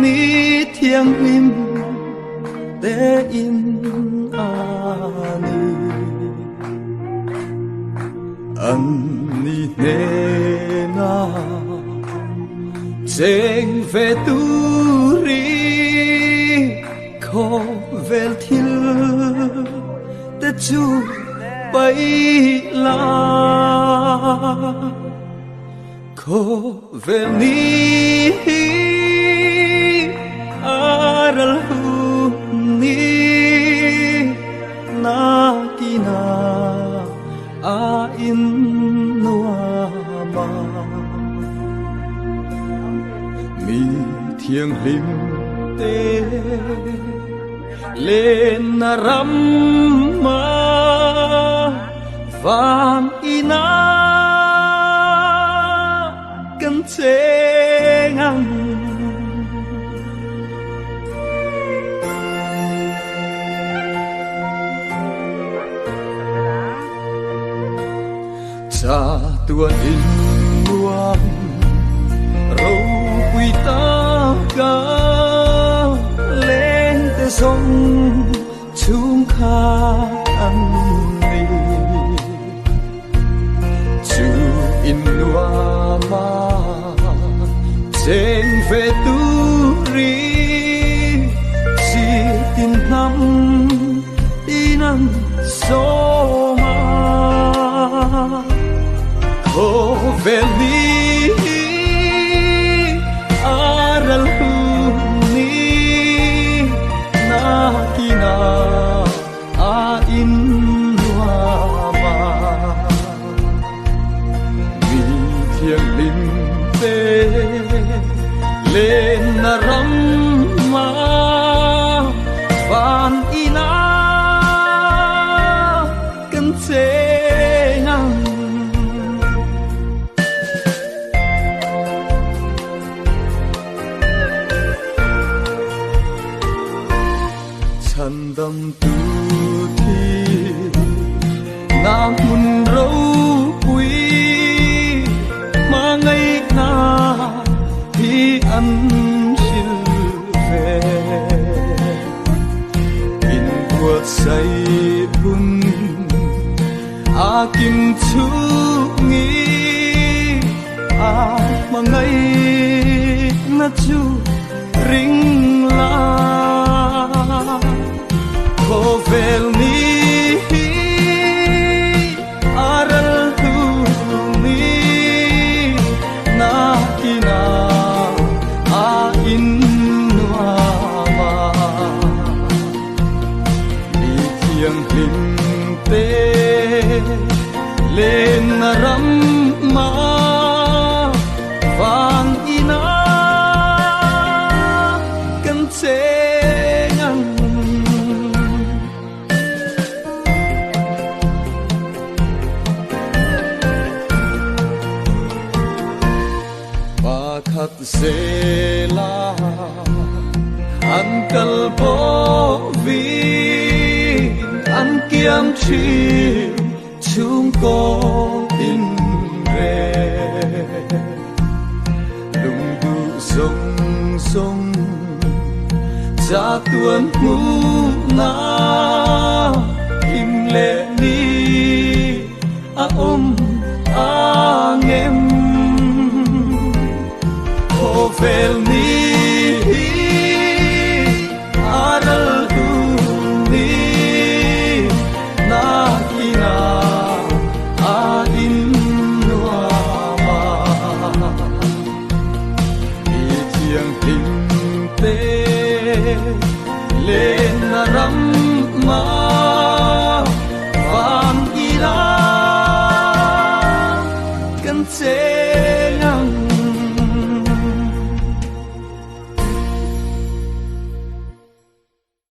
ni thiêng im te in ani an ni ne na cheng ve tu ri kho vel thil te chu bay la kho vel ni aral hu ni na kina a in nuama mi thiêng lim te lên na ram ma vang ina cần chế ngang cha tua in nuam râu quy ta ca lên te sông chung kha ăn ni chu in nuama trên về tu ri si tin năm đi năm số ma khô về đi aral hu ni na kina a in nuama mi thiêng lim te lên na ram ma van ina cần chế ngang chân đâm tu thi na mun râu quý mà ngày na thì ăn chiều về in cuộc say hun a kim chu nghi a mà ngày na chu ring la khô vel ni aral hu ni na kina a in nuama mi thiêng lim te lên na ram ma vang ina cần chế ngang khát se la an kal bo vi an kiam chi chung ko tin re lung du sông sông cha tuan mu na im le ni a a ngem vel ni aral hu ni na kina a in nuama mi thiêng lim te lên na ram ma